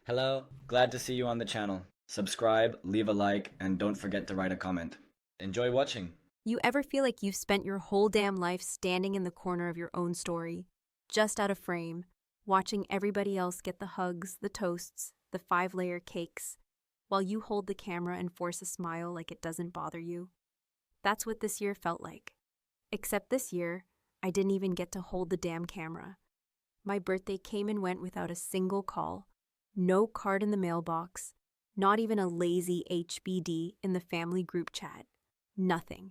Hello, glad to see you on the channel. Subscribe, leave a like, and don't forget to write a comment. Enjoy watching. You ever feel like you've spent your whole damn life standing in the corner of your own story, just out of frame, watching everybody else get the hugs, the toasts, the five-layer cakes, while you hold the camera and force a smile like it doesn't bother you? That's what this year felt like. Except this year, I didn't even get to hold the damn camera. My birthday came and went without a single call, no card in the mailbox, not even a lazy HBD in the family group chat. Nothing.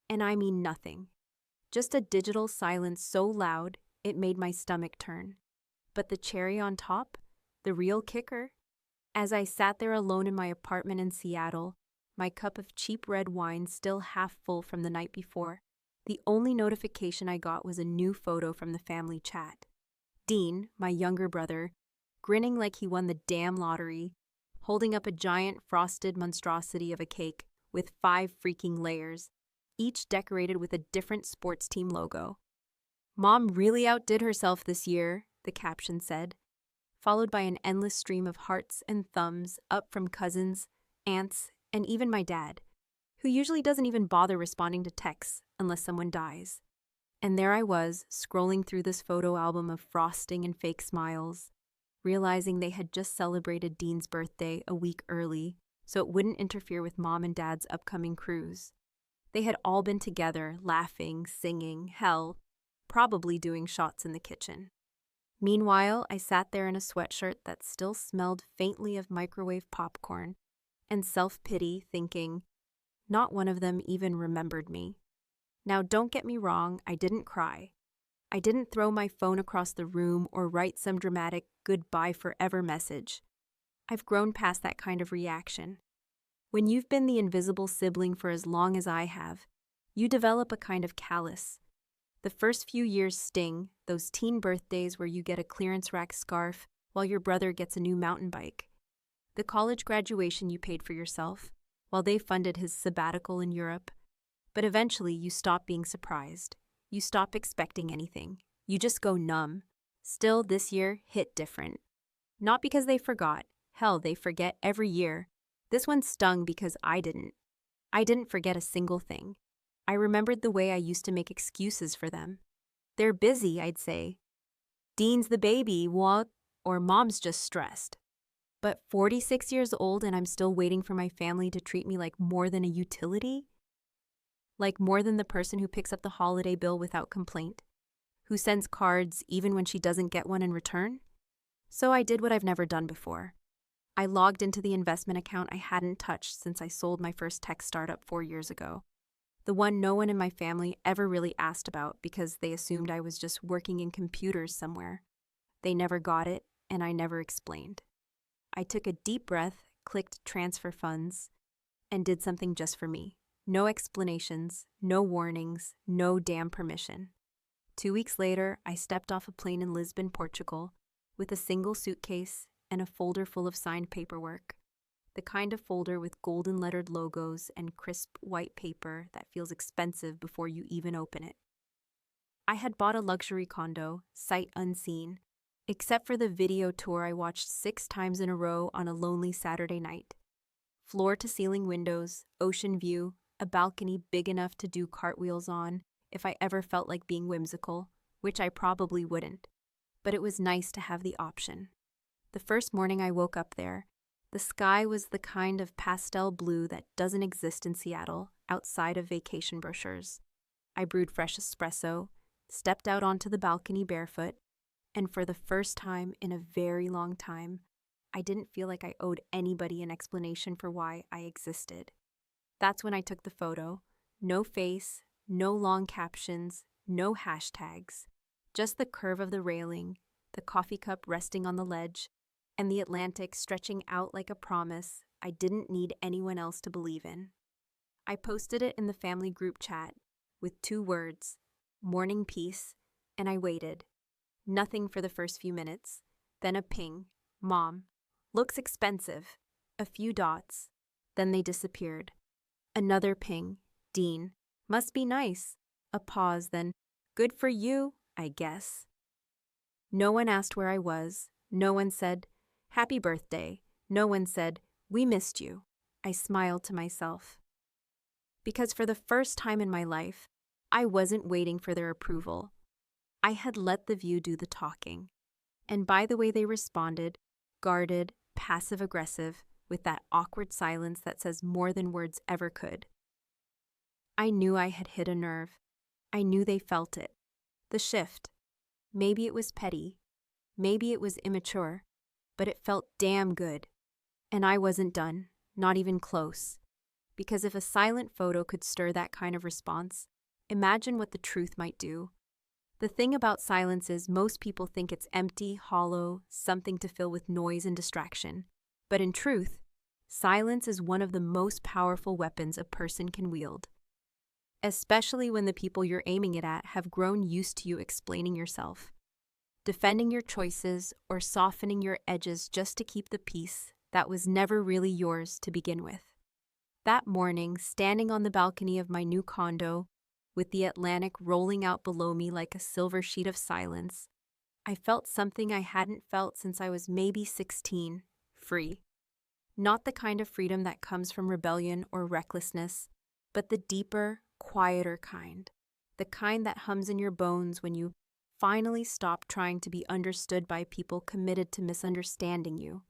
And I mean nothing. Just a digital silence so loud it made my stomach turn. But the cherry on top, the real kicker, as I sat there alone in my apartment in Seattle, my cup of cheap red wine still half full from the night before, the only notification I got was a new photo from the family chat. Dean, my younger brother, grinning like he won the damn lottery, holding up a giant frosted monstrosity of a cake with 5 freaking layers, each decorated with a different sports team logo. "Mom really outdid herself this year," the caption said, followed by an endless stream of hearts and thumbs up from cousins, aunts, and even my dad, who usually doesn't even bother responding to texts unless someone dies. And there I was, scrolling through this photo album of frosting and fake smiles, realizing they had just celebrated Dean's birthday a week early, so it wouldn't interfere with Mom and Dad's upcoming cruise. They had all been together, laughing, singing, hell, probably doing shots in the kitchen. Meanwhile, I sat there in a sweatshirt that still smelled faintly of microwave popcorn and self-pity, thinking, not one of them even remembered me. Now, don't get me wrong, I didn't cry. I didn't throw my phone across the room or write some dramatic goodbye forever message. I've grown past that kind of reaction. When you've been the invisible sibling for as long as I have, you develop a kind of callus. The first few years sting, those teen birthdays where you get a clearance rack scarf while your brother gets a new mountain bike. The college graduation you paid for yourself, while they funded his sabbatical in Europe. But eventually you stop being surprised. You stop expecting anything. You just go numb. Still, this year hit different. Not because they forgot. Hell, they forget every year. This one stung because I didn't. I didn't forget a single thing. I remembered the way I used to make excuses for them. They're busy, I'd say. Dean's the baby, what? Or Mom's just stressed. But 46 years old and I'm still waiting for my family to treat me like more than a utility? Like more than the person who picks up the holiday bill without complaint, who sends cards even when she doesn't get one in return? So I did what I've never done before. I logged into the investment account I hadn't touched since I sold my first tech startup 4 years ago. The one no one in my family ever really asked about because they assumed I was just working in computers somewhere. They never got it, and I never explained. I took a deep breath, clicked transfer funds, and did something just for me. No explanations, no warnings, no damn permission. 2 weeks later, I stepped off a plane in Lisbon, Portugal, with a single suitcase and a folder full of signed paperwork. The kind of folder with golden lettered logos and crisp white paper that feels expensive before you even open it. I had bought a luxury condo, sight unseen, except for the video tour I watched 6 times in a row on a lonely Saturday night. Floor-to-ceiling windows, ocean view, a balcony big enough to do cartwheels on if I ever felt like being whimsical, which I probably wouldn't. But it was nice to have the option. The first morning I woke up there, the sky was the kind of pastel blue that doesn't exist in Seattle outside of vacation brochures. I brewed fresh espresso, stepped out onto the balcony barefoot, and for the first time in a very long time, I didn't feel like I owed anybody an explanation for why I existed. That's when I took the photo. No face, no long captions, no hashtags, just the curve of the railing, the coffee cup resting on the ledge, and the Atlantic stretching out like a promise I didn't need anyone else to believe in. I posted it in the family group chat with 2 words, morning peace, and I waited. Nothing for the first few minutes. Then a ping, Mom. Looks expensive. A few dots. Then they disappeared. Another ping, Dean. Must be nice. A pause, then, good for you, I guess. No one asked where I was. No one said, Happy birthday. No one said, we missed you. I smiled to myself. Because for the first time in my life, I wasn't waiting for their approval. I had let the view do the talking. And by the way they responded, guarded, passive-aggressive, with that awkward silence that says more than words ever could. I knew I had hit a nerve. I knew they felt it. The shift. Maybe it was petty. Maybe it was immature. But it felt damn good. And I wasn't done, not even close. Because if a silent photo could stir that kind of response, imagine what the truth might do. The thing about silence is most people think it's empty, hollow, something to fill with noise and distraction. But in truth, silence is one of the most powerful weapons a person can wield. Especially when the people you're aiming it at have grown used to you explaining yourself, defending your choices, or softening your edges just to keep the peace that was never really yours to begin with. That morning, standing on the balcony of my new condo, with the Atlantic rolling out below me like a silver sheet of silence, I felt something I hadn't felt since I was maybe 16, free. Not the kind of freedom that comes from rebellion or recklessness, but the deeper, quieter kind. The kind that hums in your bones when you finally stop trying to be understood by people committed to misunderstanding you.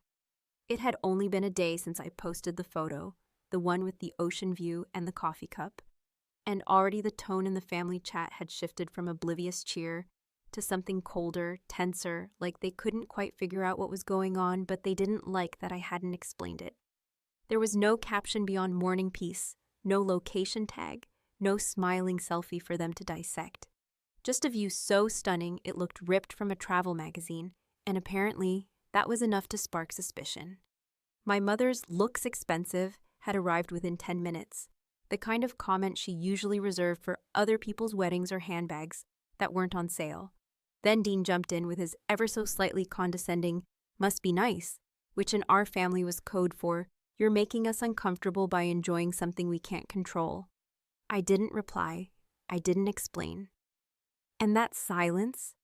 It had only been a day since I posted the photo, the one with the ocean view and the coffee cup, and already the tone in the family chat had shifted from oblivious cheer to something colder, tenser, like they couldn't quite figure out what was going on, but they didn't like that I hadn't explained it. There was no caption beyond morning peace, no location tag, no smiling selfie for them to dissect. Just a view so stunning it looked ripped from a travel magazine, and apparently that was enough to spark suspicion. My mother's "looks expensive" had arrived within 10 minutes, the kind of comment she usually reserved for other people's weddings or handbags that weren't on sale. Then Dean jumped in with his ever so slightly condescending, "must be nice," which in our family was code for, "you're making us uncomfortable by enjoying something we can't control." I didn't reply. I didn't explain. And that silence,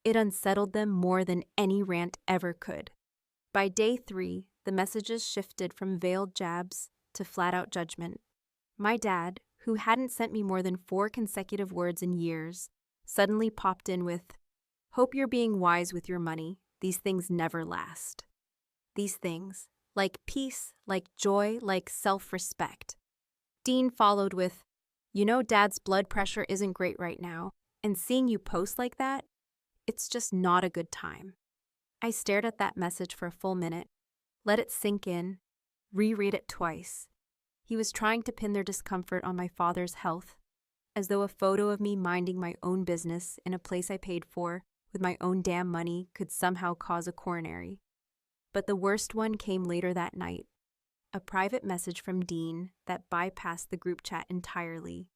it unsettled them more than any rant ever could. By day 3, the messages shifted from veiled jabs to flat-out judgment. My dad, who hadn't sent me more than 4 consecutive words in years, suddenly popped in with, "Hope you're being wise with your money. These things never last." These things, like peace, like joy, like self-respect. Dean followed with, "You know Dad's blood pressure isn't great right now, and seeing you post like that, it's just not a good time." I stared at that message for a full minute, let it sink in, reread it twice. He was trying to pin their discomfort on my father's health, as though a photo of me minding my own business in a place I paid for with my own damn money could somehow cause a coronary. But the worst one came later that night, a private message from Dean that bypassed the group chat entirely.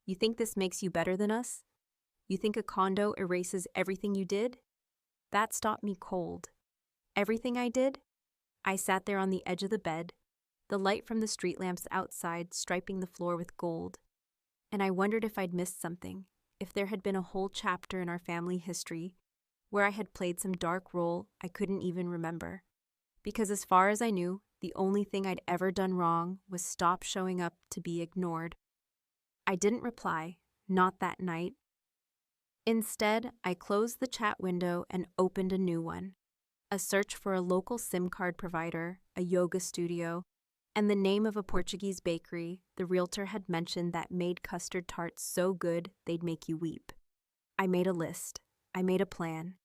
"You think this makes you better than us? You think a condo erases everything you did?" That stopped me cold. Everything I did? I sat there on the edge of the bed, the light from the street lamps outside striping the floor with gold. And I wondered if I'd missed something, if there had been a whole chapter in our family history where I had played some dark role I couldn't even remember. Because as far as I knew, the only thing I'd ever done wrong was stop showing up to be ignored. I didn't reply, not that night. Instead, I closed the chat window and opened a new one. A search for a local SIM card provider, a yoga studio, and the name of a Portuguese bakery the realtor had mentioned that made custard tarts so good they'd make you weep. I made a list. I made a plan.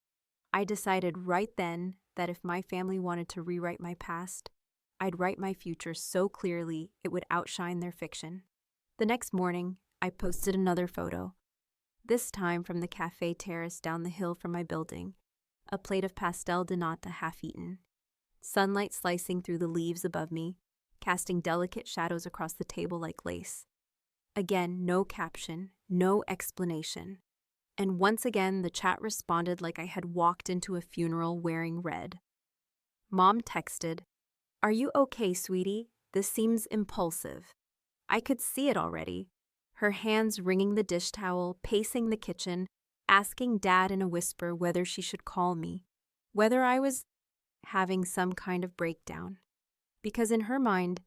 I decided right then that if my family wanted to rewrite my past, I'd write my future so clearly it would outshine their fiction. The next morning, I posted another photo, this time from the cafe terrace down the hill from my building, a plate of pastel de nata half-eaten, sunlight slicing through the leaves above me, casting delicate shadows across the table like lace. Again, no caption, no explanation. And once again, the chat responded like I had walked into a funeral wearing red. Mom texted, "Are you okay, sweetie? This seems impulsive." I could see it already. Her hands wringing the dish towel, pacing the kitchen, asking Dad in a whisper whether she should call me, whether I was having some kind of breakdown. Because in her mind,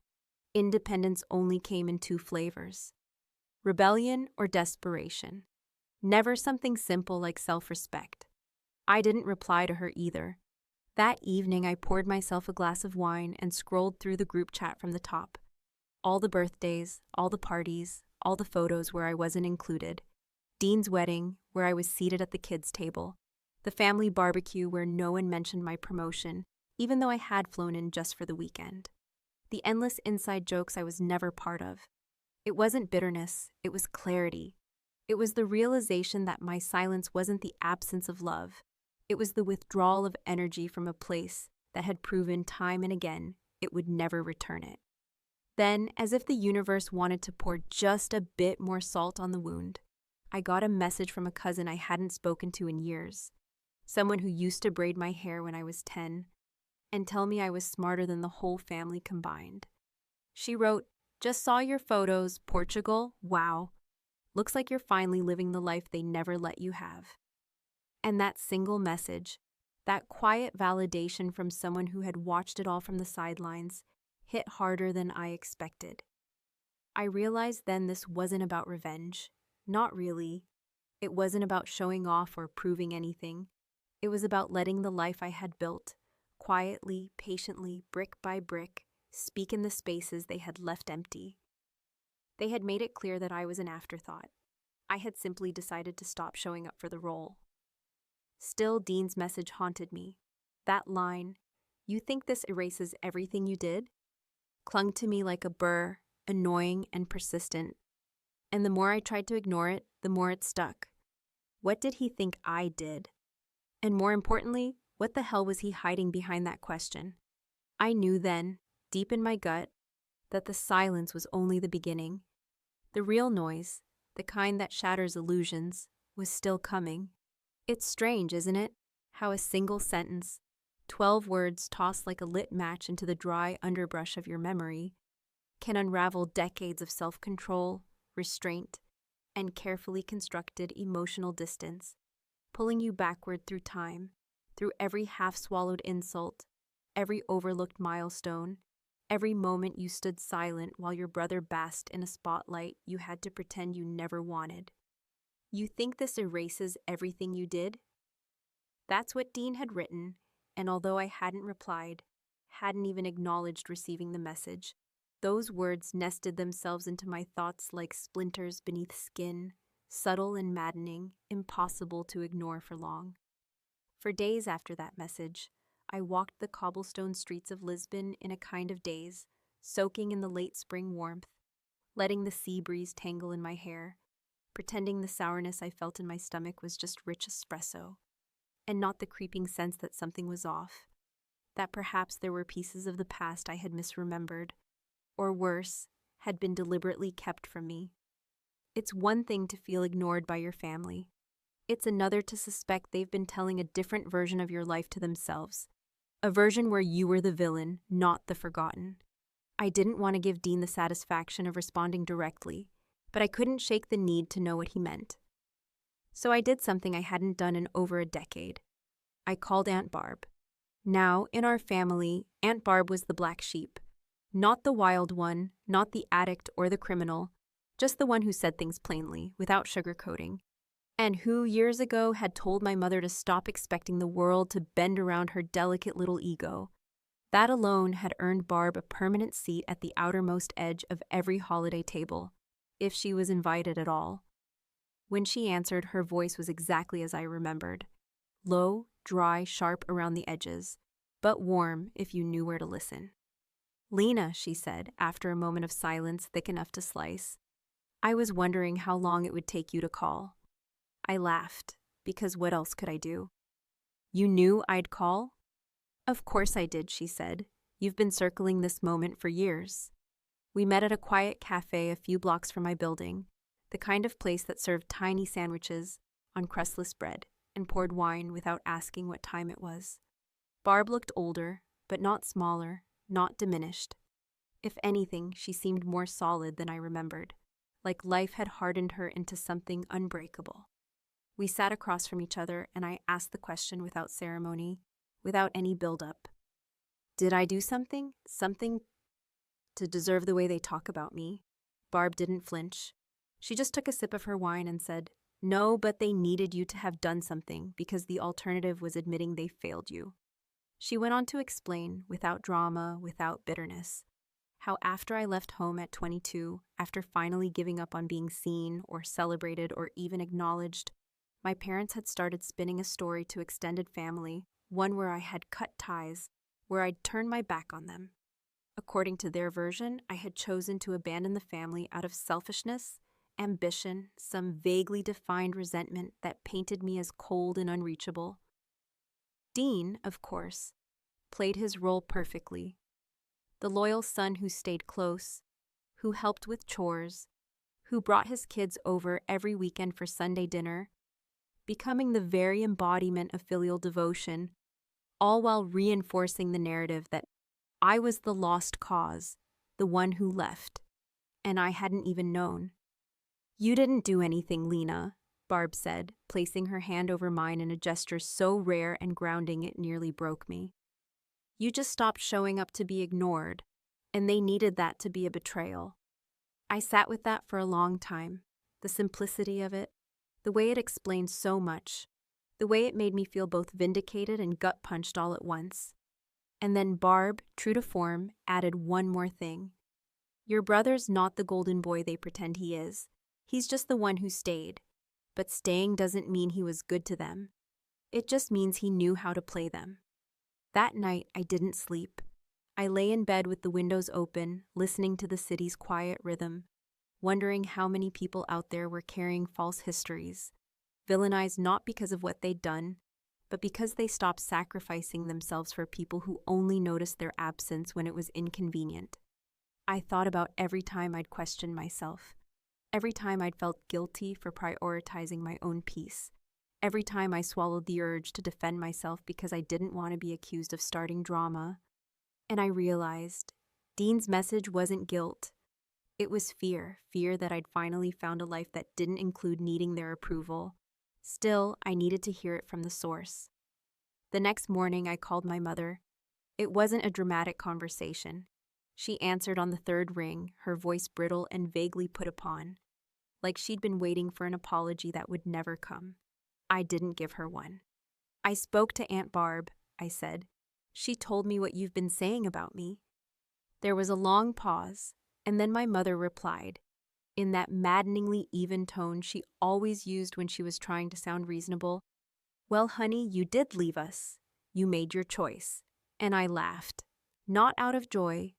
independence only came in two flavors: rebellion or desperation. Never something simple like self-respect. I didn't reply to her either. That evening, I poured myself a glass of wine and scrolled through the group chat from the top. All the birthdays, all the parties, all the photos where I wasn't included. Dean's wedding, where I was seated at the kids' table. The family barbecue where no one mentioned my promotion, even though I had flown in just for the weekend. The endless inside jokes I was never part of. It wasn't bitterness, it was clarity. It was the realization that my silence wasn't the absence of love. It was the withdrawal of energy from a place that had proven time and again it would never return it. Then, as if the universe wanted to pour just a bit more salt on the wound, I got a message from a cousin I hadn't spoken to in years, someone who used to braid my hair when I was 10, and tell me I was smarter than the whole family combined. She wrote, "Just saw your photos, Portugal, wow. Looks like you're finally living the life they never let you have." And that single message, that quiet validation from someone who had watched it all from the sidelines, hit harder than I expected. I realized then this wasn't about revenge. Not really. It wasn't about showing off or proving anything. It was about letting the life I had built, quietly, patiently, brick by brick, speak in the spaces they had left empty. They had made it clear that I was an afterthought. I had simply decided to stop showing up for the role. Still, Dean's message haunted me. That line, "You think this erases everything you did?" clung to me like a burr, annoying and persistent. And the more I tried to ignore it, the more it stuck. What did he think I did? And more importantly, what the hell was he hiding behind that question? I knew then, deep in my gut, that the silence was only the beginning. The real noise, the kind that shatters illusions, was still coming. It's strange, isn't it? How a single sentence, 12 words tossed like a lit match into the dry underbrush of your memory, can unravel decades of self-control, restraint, and carefully constructed emotional distance, pulling you backward through time, through every half-swallowed insult, every overlooked milestone, every moment you stood silent while your brother basked in a spotlight you had to pretend you never wanted. You think this erases everything you did? That's what Dean had written, and although I hadn't replied, hadn't even acknowledged receiving the message, those words nested themselves into my thoughts like splinters beneath skin, subtle and maddening, impossible to ignore for long. For days after that message, I walked the cobblestone streets of Lisbon in a kind of daze, soaking in the late spring warmth, letting the sea breeze tangle in my hair, pretending the sourness I felt in my stomach was just rich espresso, and not the creeping sense that something was off, that perhaps there were pieces of the past I had misremembered, or worse, had been deliberately kept from me. It's one thing to feel ignored by your family. It's another to suspect they've been telling a different version of your life to themselves, a version where you were the villain, not the forgotten. I didn't want to give Dean the satisfaction of responding directly, but I couldn't shake the need to know what he meant. So I did something I hadn't done in over a decade. I called Aunt Barb. Now, in our family, Aunt Barb was the black sheep. Not the wild one, not the addict or the criminal, just the one who said things plainly, without sugarcoating, and who years ago had told my mother to stop expecting the world to bend around her delicate little ego. That alone had earned Barb a permanent seat at the outermost edge of every holiday table, if she was invited at all. When she answered, her voice was exactly as I remembered. Low, dry, sharp around the edges, but warm if you knew where to listen. "Lena," she said, after a moment of silence thick enough to slice, "I was wondering how long it would take you to call." I laughed, because what else could I do? "You knew I'd call?" "Of course I did," she said. "You've been circling this moment for years." We met at a quiet cafe a few blocks from my building, the kind of place that served tiny sandwiches on crustless bread and poured wine without asking what time it was. Barb looked older, but not smaller, not diminished. If anything, she seemed more solid than I remembered, like life had hardened her into something unbreakable. We sat across from each other, and I asked the question without ceremony, without any build-up. Did I do something? Something to deserve the way they talk about me? Barb didn't flinch. She just took a sip of her wine and said, "No, but they needed you to have done something because the alternative was admitting they failed you." She went on to explain, without drama, without bitterness, how after I left home at 22, after finally giving up on being seen or celebrated or even acknowledged, my parents had started spinning a story to extended family, one where I had cut ties, where I'd turned my back on them. According to their version, I had chosen to abandon the family out of selfishness, ambition, some vaguely defined resentment that painted me as cold and unreachable. Dean, of course, played his role perfectly. The loyal son who stayed close, who helped with chores, who brought his kids over every weekend for Sunday dinner, becoming the very embodiment of filial devotion, all while reinforcing the narrative that I was the lost cause, the one who left, and I hadn't even known. "You didn't do anything, Lena," Barb said, placing her hand over mine in a gesture so rare and grounding it nearly broke me. "You just stopped showing up to be ignored, and they needed that to be a betrayal." I sat with that for a long time, the simplicity of it, the way it explained so much, the way it made me feel both vindicated and gut-punched all at once. And then Barb, true to form, added one more thing. "Your brother's not the golden boy they pretend he is. He's just the one who stayed. But staying doesn't mean he was good to them. It just means he knew how to play them." That night, I didn't sleep. I lay in bed with the windows open, listening to the city's quiet rhythm, wondering how many people out there were carrying false histories, villainized not because of what they'd done, but because they stopped sacrificing themselves for people who only noticed their absence when it was inconvenient. I thought about every time I'd questioned myself, every time I'd felt guilty for prioritizing my own peace, every time I swallowed the urge to defend myself because I didn't want to be accused of starting drama. And I realized Dean's message wasn't guilt. It was fear that I'd finally found a life that didn't include needing their approval. Still, I needed to hear it from the source. The next morning, I called my mother. It wasn't a dramatic conversation. She answered on the third ring, her voice brittle and vaguely put upon, like she'd been waiting for an apology that would never come. I didn't give her one. "I spoke to Aunt Barb," I said. "She told me what you've been saying about me." There was a long pause, and then my mother replied, in that maddeningly even tone she always used when she was trying to sound reasonable. "Well, honey, you did leave us. You made your choice." And I laughed. Not out of joy,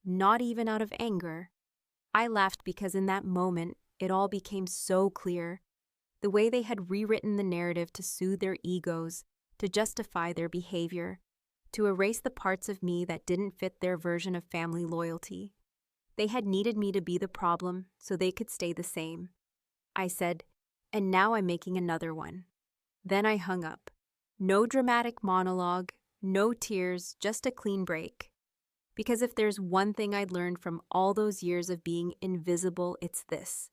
not even out of anger. I laughed because in that moment, it all became so clear. The way they had rewritten the narrative to soothe their egos, to justify their behavior, to erase the parts of me that didn't fit their version of family loyalty. They had needed me to be the problem so they could stay the same. I said, "And now I'm making another one." Then I hung up. No dramatic monologue, no tears, just a clean break. Because if there's one thing I'd learned from all those years of being invisible, it's this.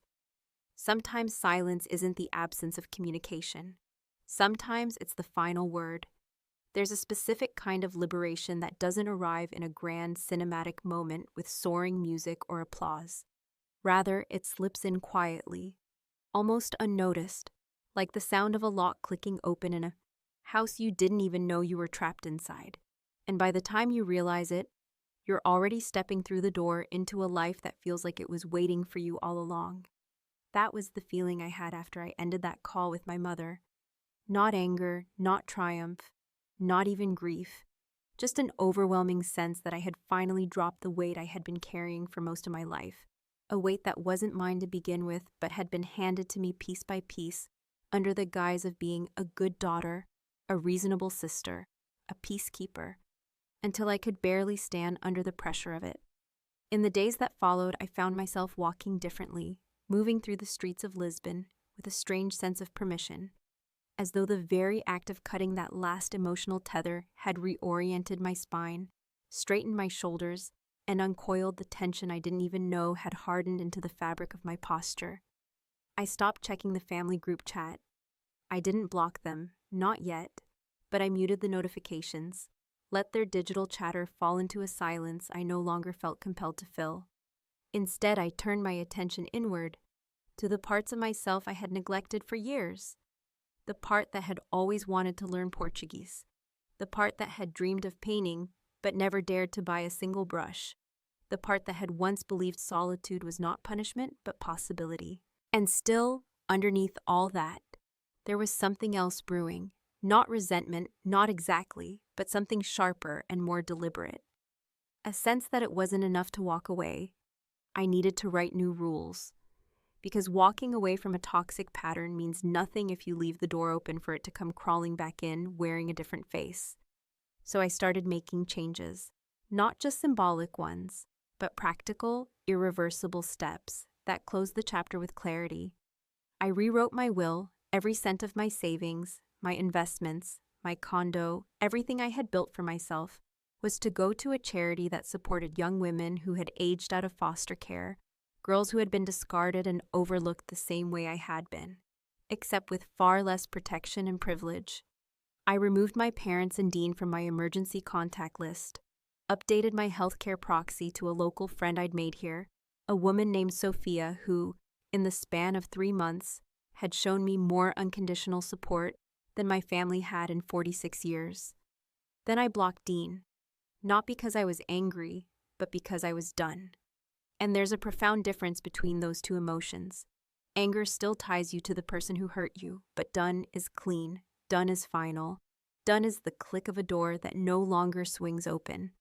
Sometimes silence isn't the absence of communication. Sometimes it's the final word. There's a specific kind of liberation that doesn't arrive in a grand cinematic moment with soaring music or applause. Rather, it slips in quietly, almost unnoticed, like the sound of a lock clicking open in a house you didn't even know you were trapped inside. And by the time you realize it, you're already stepping through the door into a life that feels like it was waiting for you all along. That was the feeling I had after I ended that call with my mother. Not anger, not triumph, not even grief. Just an overwhelming sense that I had finally dropped the weight I had been carrying for most of my life. A weight that wasn't mine to begin with, but had been handed to me piece by piece, under the guise of being a good daughter, a reasonable sister, a peacekeeper, until I could barely stand under the pressure of it. In the days that followed, I found myself walking differently, moving through the streets of Lisbon with a strange sense of permission, as though the very act of cutting that last emotional tether had reoriented my spine, straightened my shoulders, and uncoiled the tension I didn't even know had hardened into the fabric of my posture. I stopped checking the family group chat. I didn't block them, not yet, but I muted the notifications, let their digital chatter fall into a silence I no longer felt compelled to fill. Instead, I turned my attention inward, to the parts of myself I had neglected for years. The part that had always wanted to learn Portuguese. The part that had dreamed of painting, but never dared to buy a single brush. The part that had once believed solitude was not punishment, but possibility. And still, underneath all that, there was something else brewing. Not resentment, not exactly, but something sharper and more deliberate. A sense that it wasn't enough to walk away. I needed to write new rules. Because walking away from a toxic pattern means nothing if you leave the door open for it to come crawling back in, wearing a different face. So I started making changes. Not just symbolic ones, but practical, irreversible steps that closed the chapter with clarity. I rewrote my will, every cent of my savings, my investments, my condo, everything I had built for myself, was to go to a charity that supported young women who had aged out of foster care, girls who had been discarded and overlooked the same way I had been, except with far less protection and privilege. I removed my parents and Dean from my emergency contact list, updated my healthcare proxy to a local friend I'd made here, a woman named Sophia who, in the span of 3 months, had shown me more unconditional support than my family had in 46 years. Then I blocked Dean, not because I was angry, but because I was done. And there's a profound difference between those two emotions. Anger still ties you to the person who hurt you, but done is clean, done is final, done is the click of a door that no longer swings open.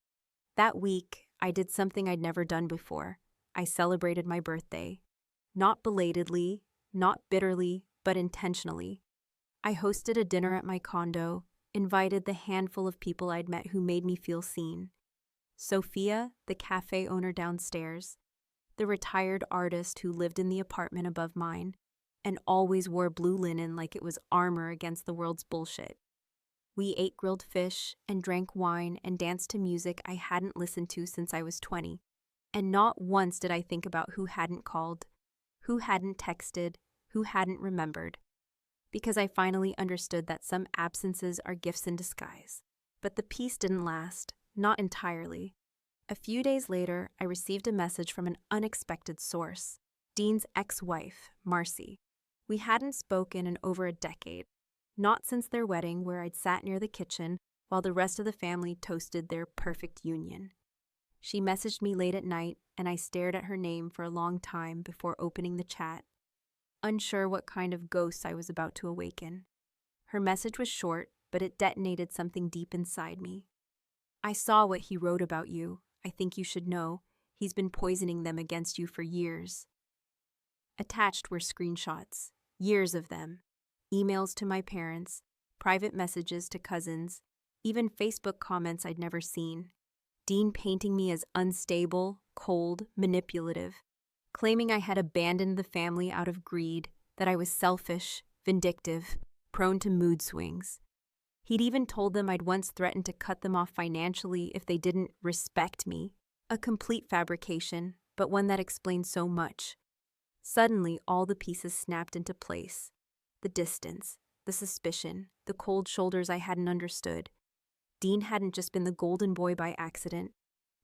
That week, I did something I'd never done before. I celebrated my birthday. Not belatedly, not bitterly, but intentionally. I hosted a dinner at my condo, invited the handful of people I'd met who made me feel seen. Sophia, the cafe owner downstairs, the retired artist who lived in the apartment above mine, and always wore blue linen like it was armor against the world's bullshit. We ate grilled fish and drank wine and danced to music I hadn't listened to since I was 20. And not once did I think about who hadn't called, who hadn't texted, who hadn't remembered. Because I finally understood that some absences are gifts in disguise. But the peace didn't last, not entirely. A few days later, I received a message from an unexpected source, Dean's ex-wife, Marcy. We hadn't spoken in over a decade, not since their wedding where I'd sat near the kitchen while the rest of the family toasted their perfect union. She messaged me late at night, and I stared at her name for a long time before opening the chat, unsure what kind of ghost I was about to awaken. Her message was short, but it detonated something deep inside me. I saw what he wrote about you. I think you should know. He's been poisoning them against you for years. Attached were screenshots, years of them. Emails to my parents, private messages to cousins, even Facebook comments I'd never seen. Dean painting me as unstable, cold, manipulative, claiming I had abandoned the family out of greed, that I was selfish, vindictive, prone to mood swings. He'd even told them I'd once threatened to cut them off financially if they didn't respect me. A complete fabrication, but one that explained so much. Suddenly, all the pieces snapped into place. The distance, the suspicion, the cold shoulders I hadn't understood. Dean hadn't just been the golden boy by accident.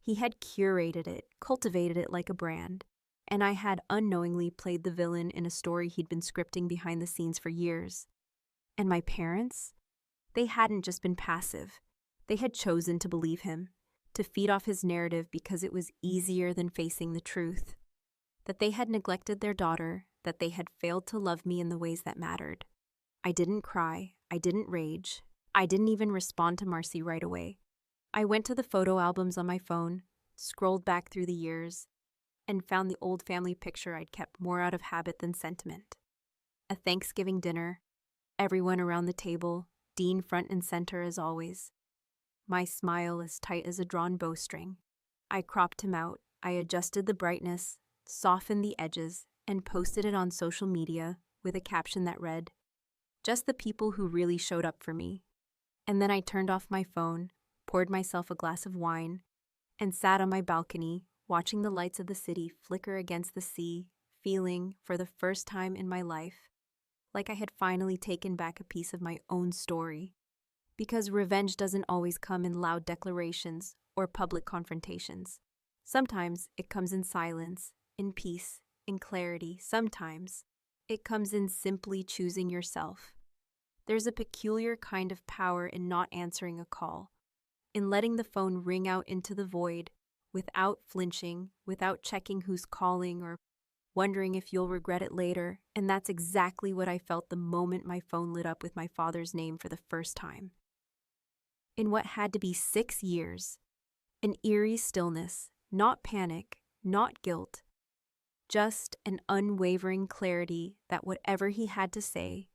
He had curated it, cultivated it like a brand. And I had unknowingly played the villain in a story he'd been scripting behind the scenes for years. And my parents? They hadn't just been passive. They had chosen to believe him, to feed off his narrative because it was easier than facing the truth. That they had neglected their daughter, that they had failed to love me in the ways that mattered. I didn't cry, I didn't rage, I didn't even respond to Marcy right away. I went to the photo albums on my phone, scrolled back through the years, and found the old family picture I'd kept more out of habit than sentiment. A Thanksgiving dinner, everyone around the table, Dean front and center as always. My smile as tight as a drawn bowstring. I cropped him out, I adjusted the brightness, softened the edges, and posted it on social media with a caption that read, "Just the people who really showed up for me." And then I turned off my phone, poured myself a glass of wine, and sat on my balcony, watching the lights of the city flicker against the sea, feeling, for the first time in my life, like I had finally taken back a piece of my own story. Because revenge doesn't always come in loud declarations or public confrontations. Sometimes it comes in silence, in peace, in clarity. Sometimes it comes in simply choosing yourself. There's a peculiar kind of power in not answering a call, in letting the phone ring out into the void without flinching, without checking who's calling or wondering if you'll regret it later. And that's exactly what I felt the moment my phone lit up with my father's name for the first time. In what had to be 6 years, an eerie stillness, not panic, not guilt, just an unwavering clarity that whatever he had to say,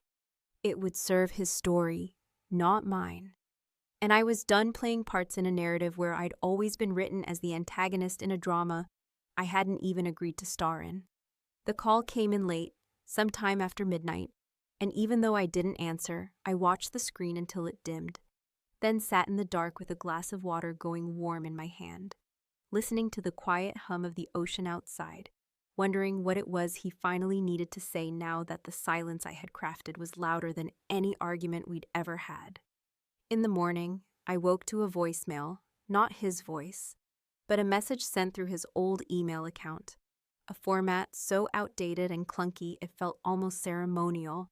it would serve his story, not mine. And I was done playing parts in a narrative where I'd always been written as the antagonist in a drama I hadn't even agreed to star in. The call came in late, sometime after midnight, and even though I didn't answer, I watched the screen until it dimmed, then sat in the dark with a glass of water going warm in my hand, listening to the quiet hum of the ocean outside, wondering what it was he finally needed to say now that the silence I had crafted was louder than any argument we'd ever had. In the morning, I woke to a voicemail, not his voice, but a message sent through his old email account, a format so outdated and clunky it felt almost ceremonial,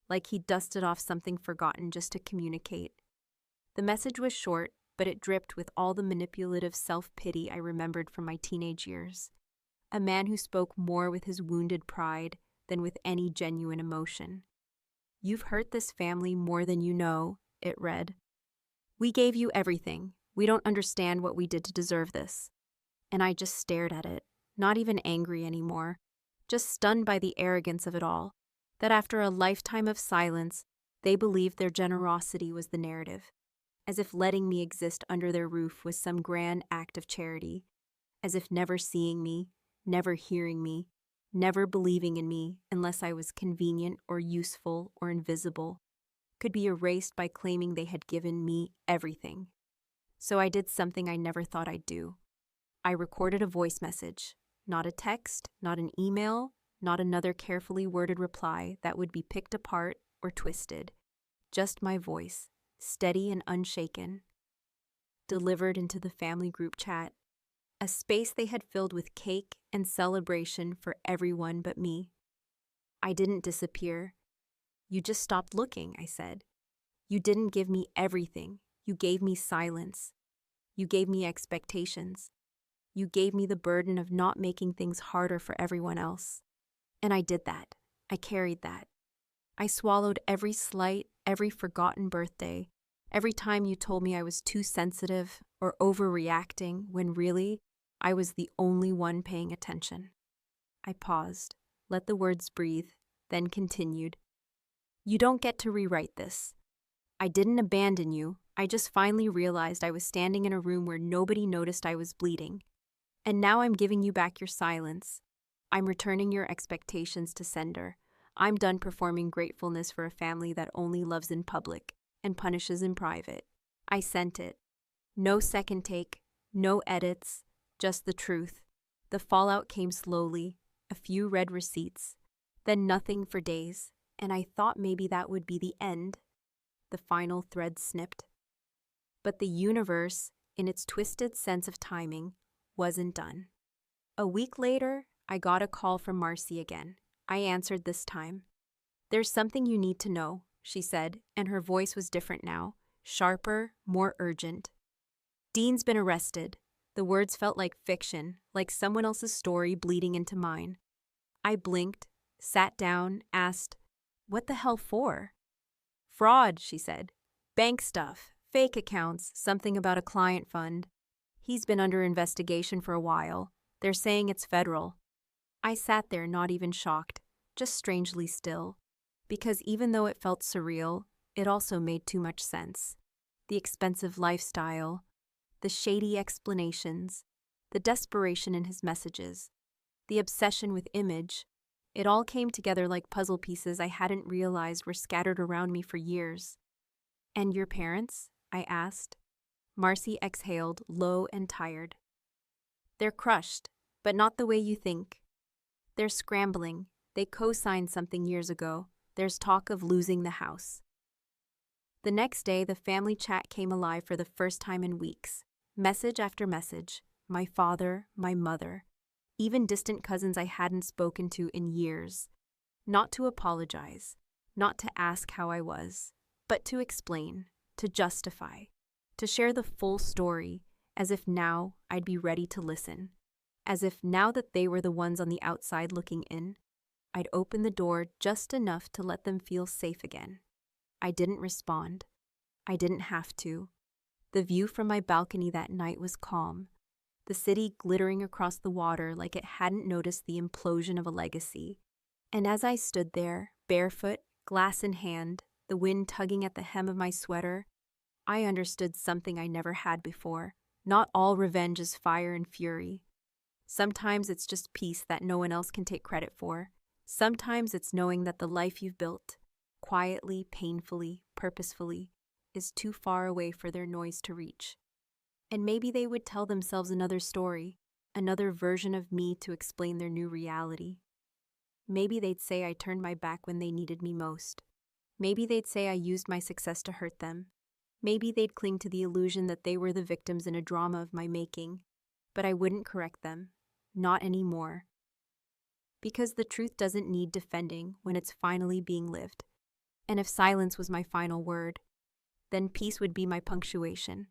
like he'd dusted off something forgotten just to communicate. The message was short, but it dripped with all the manipulative self-pity I remembered from my teenage years. A man who spoke more with his wounded pride than with any genuine emotion. "You've hurt this family more than you know," it read. "We gave you everything. We don't understand what we did to deserve this." And I just stared at it, not even angry anymore, just stunned by the arrogance of it all, that after a lifetime of silence, they believed their generosity was the narrative, as if letting me exist under their roof was some grand act of charity, as if never seeing me, never hearing me, never believing in me unless I was convenient or useful or invisible, could be erased by claiming they had given me everything. So I did something I never thought I'd do. I recorded a voice message, not a text, not an email, not another carefully worded reply that would be picked apart or twisted, just my voice, steady and unshaken, delivered into the family group chat, a space they had filled with cake and celebration for everyone but me. I didn't disappear. "You just stopped looking," I said. "You didn't give me everything. You gave me silence. You gave me expectations. You gave me the burden of not making things harder for everyone else." And I did that. I carried that. I swallowed every slight, every forgotten birthday, every time you told me I was too sensitive or overreacting when really I was the only one paying attention. I paused, let the words breathe, then continued. "You don't get to rewrite this. I didn't abandon you. I just finally realized I was standing in a room where nobody noticed I was bleeding. And now I'm giving you back your silence. I'm returning your expectations to sender. I'm done performing gratefulness for a family that only loves in public and punishes in private. I sent it. No second take, no edits, just the truth. The fallout came slowly, a few red receipts, then nothing for days, and I thought maybe that would be the end. The final thread snipped. But the universe, in its twisted sense of timing, wasn't done. A week later, I got a call from Marcy again. I answered this time. "There's something you need to know," she said, and her voice was different now, sharper, more urgent. "Dean's been arrested." The words felt like fiction, like someone else's story bleeding into mine. I blinked, sat down, asked, "What the hell for?" "Fraud," she said. "Bank stuff, fake accounts, something about a client fund. He's been under investigation for a while. They're saying it's federal." I sat there not even shocked, just strangely still, because even though it felt surreal, it also made too much sense. The expensive lifestyle, the shady explanations, the desperation in his messages, the obsession with image, it all came together like puzzle pieces I hadn't realized were scattered around me for years. "And your parents?" I asked. Marcy exhaled, low and tired. "They're crushed, but not the way you think. They're scrambling. They co-signed something years ago. There's talk of losing the house." The next day, the family chat came alive for the first time in weeks. Message after message, my father, my mother, even distant cousins I hadn't spoken to in years. Not to apologize, not to ask how I was, but to explain, to justify, to share the full story, as if now I'd be ready to listen. As if now that they were the ones on the outside looking in, I'd open the door just enough to let them feel safe again. I didn't respond. I didn't have to. The view from my balcony that night was calm, the city glittering across the water like it hadn't noticed the implosion of a legacy. And as I stood there, barefoot, glass in hand, the wind tugging at the hem of my sweater, I understood something I never had before. Not all revenge is fire and fury. Sometimes it's just peace that no one else can take credit for. Sometimes it's knowing that the life you've built, quietly, painfully, purposefully, is too far away for their noise to reach. And maybe they would tell themselves another story, another version of me to explain their new reality. Maybe they'd say I turned my back when they needed me most. Maybe they'd say I used my success to hurt them. Maybe they'd cling to the illusion that they were the victims in a drama of my making. But I wouldn't correct them. Not anymore. Because the truth doesn't need defending when it's finally being lived. And if silence was my final word, then peace would be my punctuation.